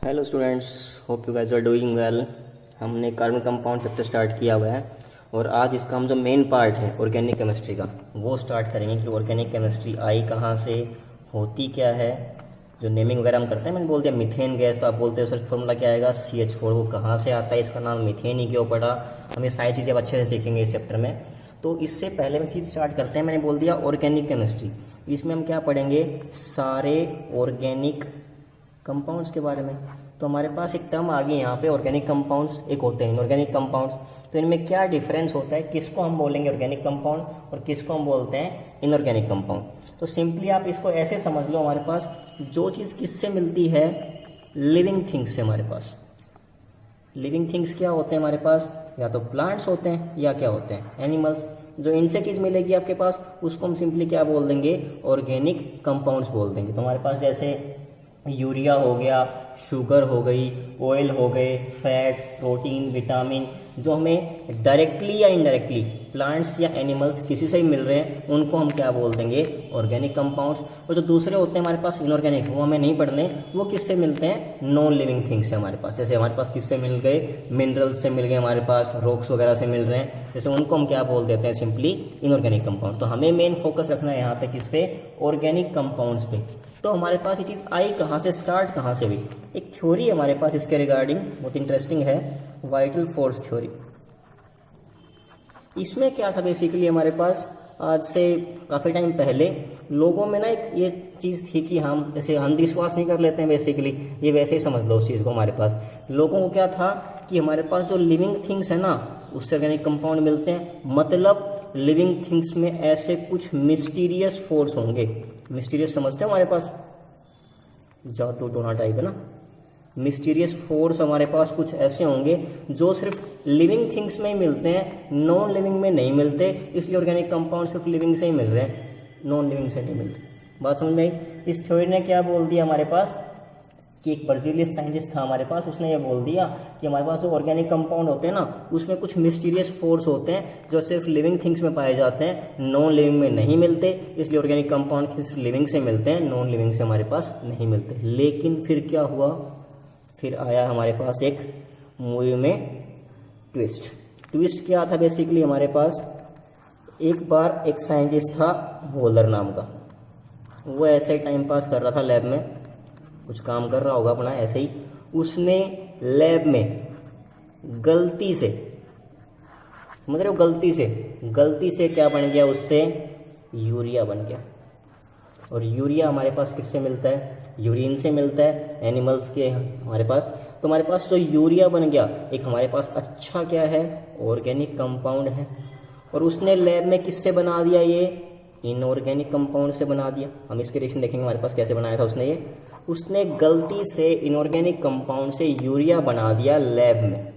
Hello students, hope you guys are doing well. हमने carbon compound chapter start किया हुआ है और आज इसका हम जो मेन पार्ट है ऑर्गेनिक केमिस्ट्री का वो स्टार्ट करेंगे कि ऑर्गेनिक केमिस्ट्री आई कहाँ से, होती क्या है। जो नेमिंग वगैरह हम करते हैं, मैंने बोल दिया मीथेन गैस, तो आप बोलते हैं उसका फॉर्मूला क्या आएगा CH4। वो कहाँ से आता है, इसका नाम मीथेन ही क्यों पड़ा, हम ये सारी चीज़ें अब अच्छे से सीखेंगे इस चैप्टर में। तो इससे पहले मैं चीज़ स्टार्ट करते हैं। मैंने बोल दिया ऑर्गेनिक केमिस्ट्री, इसमें हम क्या पढ़ेंगे, सारे ऑर्गेनिक कंपाउंड्स के बारे में। तो हमारे पास एक टर्म आ गई यहाँ पे, ऑर्गेनिक कंपाउंड्स, एक होते हैं इनऑर्गेनिक कंपाउंड्स। तो इनमें क्या डिफरेंस होता है, किसको हम बोलेंगे ऑर्गेनिक कंपाउंड और किसको हम बोलते हैं इनऑर्गेनिक कंपाउंड। तो सिंपली आप इसको ऐसे समझ लो, हमारे पास जो चीज़ किससे मिलती है, लिविंग थिंग्स से। हमारे पास लिविंग थिंग्स क्या होते हैं, हमारे पास या तो प्लांट्स होते हैं या क्या होते हैं, एनिमल्स। जो इनसे चीज़ मिलेगी आपके पास, उसको हम सिंपली क्या बोल देंगे, ऑर्गेनिक कंपाउंड्स बोल देंगे। तो हमारे पास जैसे यूरिया हो गया, शुगर हो गई, ऑयल हो गए, फैट, प्रोटीन, विटामिन, जो हमें डायरेक्टली या इनडायरेक्टली प्लांट्स या एनिमल्स किसी से ही मिल रहे हैं, उनको हम क्या बोल देंगे, ऑर्गेनिक कंपाउंड्स। और जो दूसरे होते हैं हमारे पास इनऑर्गेनिक, वो हमें नहीं पढ़ने, वो किससे मिलते हैं, नॉन लिविंग थिंग्स से हमारे पास। जैसे हमारे पास किससे मिल गए, मिनरल्स से मिल गए, हमारे पास रॉक्स वगैरह से मिल रहे हैं, जैसे उनको हम क्या बोल देते हैं, सिंपली इनऑर्गेनिक कंपाउंड। तो हमें मेन फोकस रखना है यहाँ पे किस पे, ऑर्गेनिक कंपाउंड्स पे। तो हमारे पास ये चीज़ आई कहाँ से, स्टार्ट कहाँ से हुई। एक थ्योरी हमारे पास इसके रिगार्डिंग बहुत इंटरेस्टिंग है, वाइटल फोर्स थ्योरी। इसमें क्या था बेसिकली, हमारे पास आज से काफ़ी टाइम पहले लोगों में ना एक ये चीज़ थी कि हम जैसे अंधविश्वास नहीं कर लेते हैं बेसिकली, ये वैसे ही समझ लो उस चीज़ को। हमारे पास लोगों को क्या था कि हमारे पास जो लिविंग थिंग्स है ना, उससे ऑर्गेनिक कंपाउंड मिलते हैं, मतलब लिविंग थिंग्स में ऐसे कुछ मिस्टीरियस फोर्स होंगे। मिस्टीरियस समझते हैं, हमारे पास जादू टोना टाइप है ना, मिस्टीरियस फोर्स हमारे पास कुछ ऐसे होंगे जो सिर्फ लिविंग थिंग्स में ही मिलते हैं, नॉन लिविंग में नहीं मिलते। इसलिए ऑर्गेनिक कंपाउंड सिर्फ लिविंग से ही मिल रहे हैं, नॉन लिविंग से नहीं मिल रहे। बात समझ में आई। इस थ्योरी ने क्या बोल दिया हमारे पास कि एक बर्जीलियस साइंटिस्ट था हमारे पास, उसने ये बोल दिया कि हमारे पास जो ऑर्गेनिक कंपाउंड होते हैं ना, उसमें कुछ मिस्टीरियस फोर्स होते हैं जो सिर्फ लिविंग थिंग्स में पाए जाते हैं, नॉन लिविंग में नहीं मिलते। इसलिए ऑर्गेनिक कंपाउंड सिर्फ लिविंग से मिलते हैं, नॉन लिविंग से हमारे पास नहीं मिलते। लेकिन फिर क्या हुआ, फिर आया हमारे पास एक मूवी में ट्विस्ट। ट्विस्ट क्या था बेसिकली, हमारे पास एक बार एक साइंटिस्ट था वोलर नाम का, वो ऐसे ही टाइम पास कर रहा था, लैब में कुछ काम कर रहा होगा अपना ऐसे ही। उसने लैब में गलती से, समझ रहे हो, गलती से क्या बन गया, उससे यूरिया बन गया। और यूरिया हमारे पास किससे मिलता है, यूरिन से मिलता है, एनिमल्स के हमारे पास। तो हमारे पास जो यूरिया बन गया, एक हमारे पास अच्छा क्या है, ऑर्गेनिक कंपाउंड है। और उसने लैब में किससे बना दिया, ये इनऑर्गेनिक कंपाउंड से बना दिया। हम इसके रिएक्शन देखेंगे हमारे पास कैसे बनाया था उसने। ये उसने गलती से इनऑर्गेनिक कंपाउंड से यूरिया बना दिया लैब में।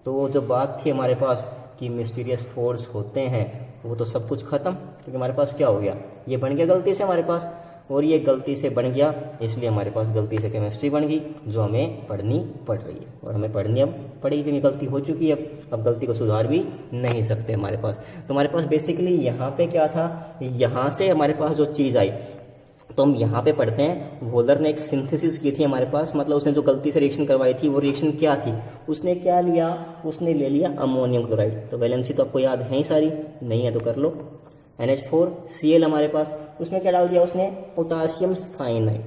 तो वो जो बात थी हमारे पास कि मिस्टीरियस फोर्स होते हैं, वो तो सब कुछ खत्म, क्योंकि हमारे पास क्या हो गया, ये बन गया गलती से हमारे पास। और ये गलती से बन गया, इसलिए हमारे पास गलती से केमिस्ट्री बन गई, जो हमें पढ़नी पड़ रही है। और हमें पढ़नी अब पड़ेगी, क्योंकि गलती हो चुकी है, अब गलती को सुधार भी नहीं सकते हमारे पास। तो हमारे पास बेसिकली यहाँ पे क्या था, यहाँ से हमारे पास जो चीज़ आई, तो हम यहाँ पे पढ़ते हैं। वोलर ने एक सिंथेसिस की थी हमारे पास, मतलब उसने जो गलती से रिएक्शन करवाई थी, वो रिएक्शन क्या थी, उसने क्या लिया, उसने ले लिया अमोनियम क्लोराइड। तो वैलेंसी तो आपको याद है ही सारी, नहीं है तो कर लो। NH4Cl हमारे पास, उसमें क्या डाल दिया उसने, पोटाशियम साइनाइड,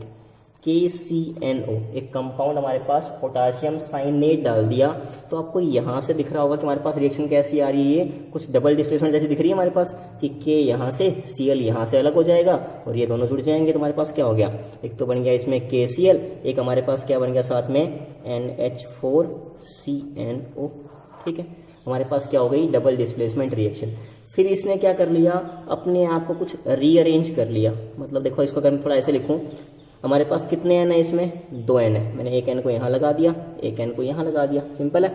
KCNO, एक कंपाउंड हमारे पास पोटाशियम साइनेट डाल दिया। तो आपको यहाँ से दिख रहा होगा कि हमारे पास रिएक्शन कैसी आ रही है, कुछ डबल डिस्प्लेसमेंट जैसी दिख रही है हमारे पास, कि K यहाँ से, Cl यहाँ से अलग हो जाएगा और ये दोनों जुड़ जाएंगे। तो हमारे पास क्या हो गया, एक तो बन गया इसमें KCl, एक हमारे पास क्या बन गया साथ में NH4CNO। ठीक है, हमारे पास क्या हो गई, डबल डिस्प्लेसमेंट रिएक्शन। फिर इसने क्या कर लिया, अपने आप को कुछ रीअरेंज कर लिया। मतलब देखो, इसको अगर मैं थोड़ा ऐसे लिखूं, हमारे पास कितने एन है, इसमें 2 एन है। मैंने एक एन को यहाँ लगा दिया, एक एन को यहाँ लगा दिया, सिंपल है।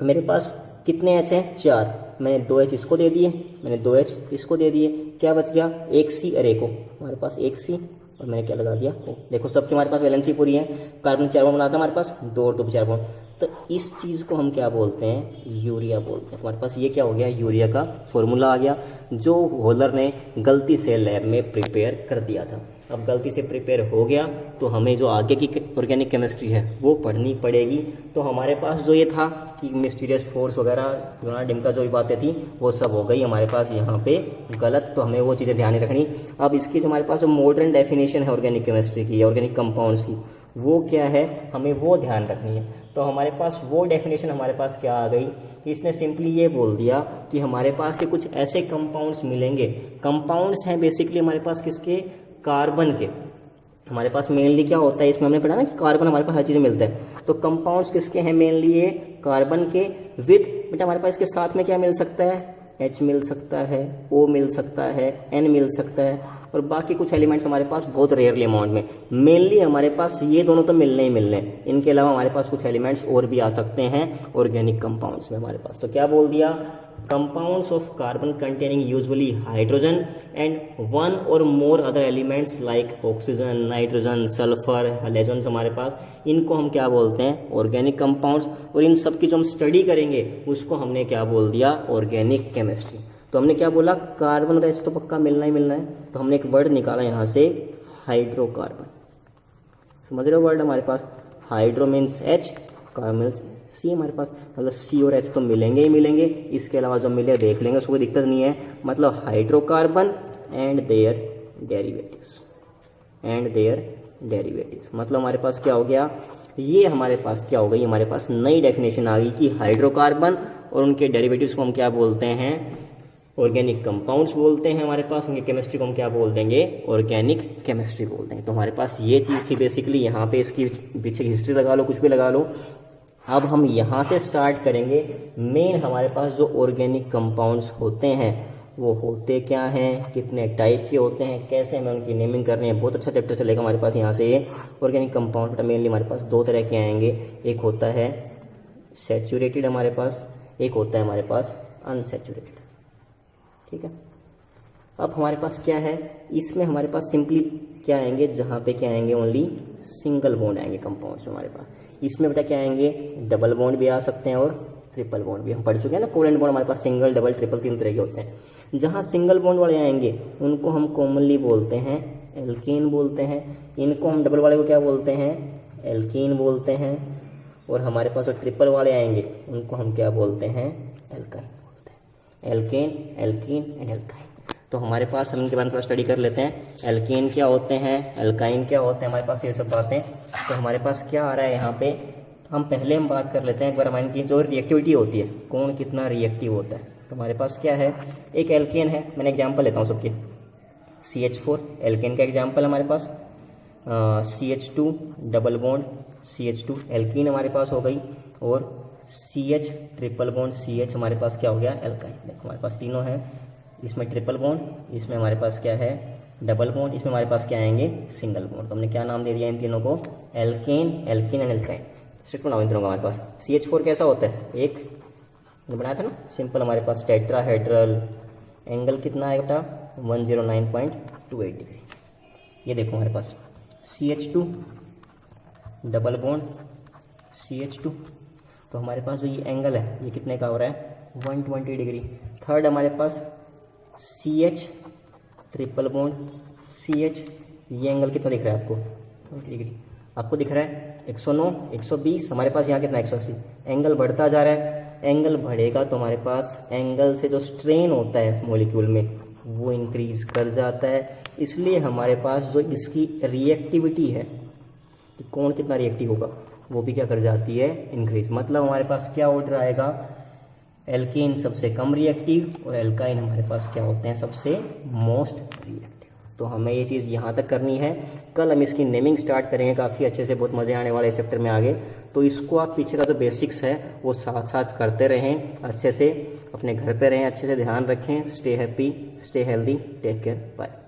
मेरे पास कितने एच हैं, 4। मैंने 2 एच इसको दे दिए, मैंने 2 एच इसको दे दिए, क्या बच गया, एक सी अरे को, हमारे पास एक सी, और मैंने क्या लगा दिया O। देखो सबके हमारे पास वैलेंसी पूरी है, कार्बन 4 बॉन्ड बनाता है हमारे पास, 2 और 2 4 बॉन्ड। तो इस चीज़ को हम क्या बोलते हैं, यूरिया बोलते हैं। हमारे पास ये क्या हो गया, यूरिया का फॉर्मूला आ गया, जो वोलर ने गलती से लैब में प्रिपेयर कर दिया था। अब गलती से प्रिपेयर हो गया तो हमें जो आगे की ऑर्गेनिक केमिस्ट्री है वो पढ़नी पड़ेगी। तो हमारे पास जो ये था कि मिस्टीरियस फोर्स वगैरह डिम का जो भी बातें थी वो सब हो गई हमारे पास यहाँ पे गलत, तो हमें वो चीज़ें ध्यान में रखनी। अब इसकी जो हमारे पास मॉडर्न डेफिनेशन है ऑर्गेनिक केमिस्ट्री की, ऑर्गेनिक कंपाउंड्स की, वो क्या है, हमें वो ध्यान रखनी है। तो हमारे पास वो डेफिनेशन हमारे पास क्या आ गई, इसने सिंपली ये बोल दिया कि हमारे पास से कुछ ऐसे कंपाउंड्स मिलेंगे। कंपाउंड्स हैं बेसिकली हमारे पास किसके, कार्बन के। हमारे पास मेनली क्या होता है, इसमें हमने पढ़ा ना कि कार्बन हमारे पास हर चीज़ मिलता है, तो कंपाउंड्स किसके हैं, मेनली ये कार्बन के। विद बेटा हमारे पास इसके साथ में क्या मिल सकता है, H मिल सकता है, O मिल सकता है, N मिल सकता है, और बाकी कुछ एलिमेंट्स हमारे पास बहुत रेयरली अमाउंट में। मेनली हमारे पास ये दोनों तो मिलने ही मिलने हैं, इनके अलावा हमारे पास कुछ एलिमेंट्स और भी आ सकते हैं ऑर्गेनिक कंपाउंड्स में हमारे पास। तो क्या बोल दिया, compounds of carbon containing usually hydrogen and one और more other elements like oxygen, nitrogen, sulphur, halogens हमारे पास, इनको हम क्या बोलते हैं, ऑर्गेनिक कंपाउंड्स। और इन सब की जो हम स्टडी करेंगे उसको हमने क्या बोल दिया, ऑर्गेनिक केमिस्ट्री। तो हमने क्या बोला, कार्बन का H तो पक्का मिलना ही मिलना है, तो हमने एक वर्ड निकाला यहाँ से, हाइड्रोकार्बन। समझ रहे हो वर्ड हमारे पास, hydro means H, carbon means C हमारे पास, मतलब C और H तो मिलेंगे ही मिलेंगे, इसके अलावा जो मिले देख लेंगे, उसको कोई दिक्कत नहीं है। मतलब hydrocarbon and their derivatives, and their derivatives, मतलब हमारे पास क्या हो गया, ये हमारे पास क्या हो गई, हमारे पास नई डेफिनेशन आ गई कि हाइड्रोकार्बन और उनके डेरिवेटिव्स को हम क्या बोलते हैं, ऑर्गेनिक कंपाउंड्स बोलते हैं हमारे पास। उनकी केमिस्ट्री को हम क्या बोल देंगे, ऑर्गेनिक केमिस्ट्री बोल देंगे। तो हमारे पास ये चीज़ थी बेसिकली, यहाँ पे इसकी पीछे की हिस्ट्री लगा लो, कुछ भी लगा लो। अब हम यहाँ से स्टार्ट करेंगे। मेन हमारे पास जो ऑर्गेनिक कंपाउंड्स होते हैं वो होते क्या हैं, कितने टाइप के होते हैं, कैसे हमें उनकी नेमिंग करनी है, बहुत अच्छा चैप्टर चलेगा हमारे पास यहाँ से। ये ऑर्गेनिक कंपाउंड मेनली हमारे पास दो तरह के आएंगे, एक होता है सैचुरेटेड हमारे पास, एक होता है हमारे पास अनसैचुरेटेड। ठीक है, अब हमारे पास क्या है, इसमें हमारे पास सिंपली क्या आएंगे, जहाँ पे क्या आएंगे, ओनली सिंगल बॉन्ड आएंगे कंपाउंड्स में हमारे पास। इसमें बेटा क्या आएंगे, डबल बॉन्ड भी आ सकते हैं और ट्रिपल बॉन्ड भी, हम पढ़ चुके हैं ना, कोवेलेंट बॉन्ड हमारे पास सिंगल, डबल, ट्रिपल, तीन तरह के होते हैं। जहाँ सिंगल बॉन्ड वाले आएंगे उनको हम कॉमनली बोलते हैं एल्केन बोलते हैं, इनको हम डबल वाले को क्या बोलते हैं, एल्कीन बोलते हैं, और हमारे पास जो ट्रिपल वाले आएंगे उनको हम क्या बोलते हैं, एल्काइन बोलते हैं। Alkane, alkene and alkyne. तो हमारे पास हम इनके बारे में थोड़ा स्टडी कर लेते हैं। एल्केन क्या होते हैं, एल्काइन क्या होते हैं, हमारे पास ये सब बातें। तो हमारे पास क्या आ रहा है यहाँ पे, हम बात कर लेते हैं एक बार हमारी की जो रिएक्टिविटी होती है, कौन कितना रिएक्टिव होता है। तो हमारे पास क्या है, एक एल्केन है, मैंने एग्जांपल लेता हूँ सबके, CH4 एल्केन का एग्जांपल हमारे पास, CH2 double bond CH2 alkene हमारे पास हो गई, और CH ट्रिपल बॉन्ड CH हमारे पास क्या हो गया, एल्काइन। देखो हमारे पास तीनों हैं, इसमें ट्रिपल बॉन्ड, इसमें हमारे पास क्या है, डबल बॉन्ड, इसमें हमारे पास क्या आएंगे, सिंगल बॉन्ड। तो हमने क्या नाम दे दिया इन तीनों को, alkane, alkene and alkyne. Structure बनाओ इन तीनों का। हमारे पास CH4 कैसा होता है, एक जो बनाया था ना सिंपल, हमारे पास टेट्राहेड्रल, एंगल कितना है बेटा, 109.28 डिग्री। ये देखो हमारे पास CH2 डबल बॉन्ड CH2, तो हमारे पास जो ये एंगल है ये कितने का हो रहा है, 120 डिग्री। थर्ड हमारे पास CH ट्रिपल बॉन्ड CH, ये एंगल कितना दिख रहा है आपको, 20 डिग्री आपको दिख रहा है, 109, 120, हमारे पास यहाँ कितना 180। एंगल बढ़ता जा रहा है, एंगल बढ़ेगा तो हमारे पास एंगल से जो स्ट्रेन होता है मॉलिक्यूल में वो इंक्रीज कर जाता है। इसलिए हमारे पास जो इसकी रिएक्टिविटी है कि कौन कितना रिएक्टिव होगा वो भी क्या कर जाती है, इंक्रीज। मतलब हमारे पास क्या ऑर्डर आएगा, एल्केन सबसे कम रिएक्टिव और एल्काइन हमारे पास क्या होते हैं, सबसे मोस्ट रिएक्टिव। तो हमें ये चीज़ यहाँ तक करनी है। कल हम इसकी नेमिंग स्टार्ट करेंगे काफ़ी अच्छे से, बहुत मज़े आने वाले इस चैप्टर में आगे। तो इसको आप पीछे का जो बेसिक्स है वो साथ साथ करते रहें अच्छे से, अपने घर पे रहें, अच्छे से ध्यान रखें। Stay happy, stay healthy, take care, bye.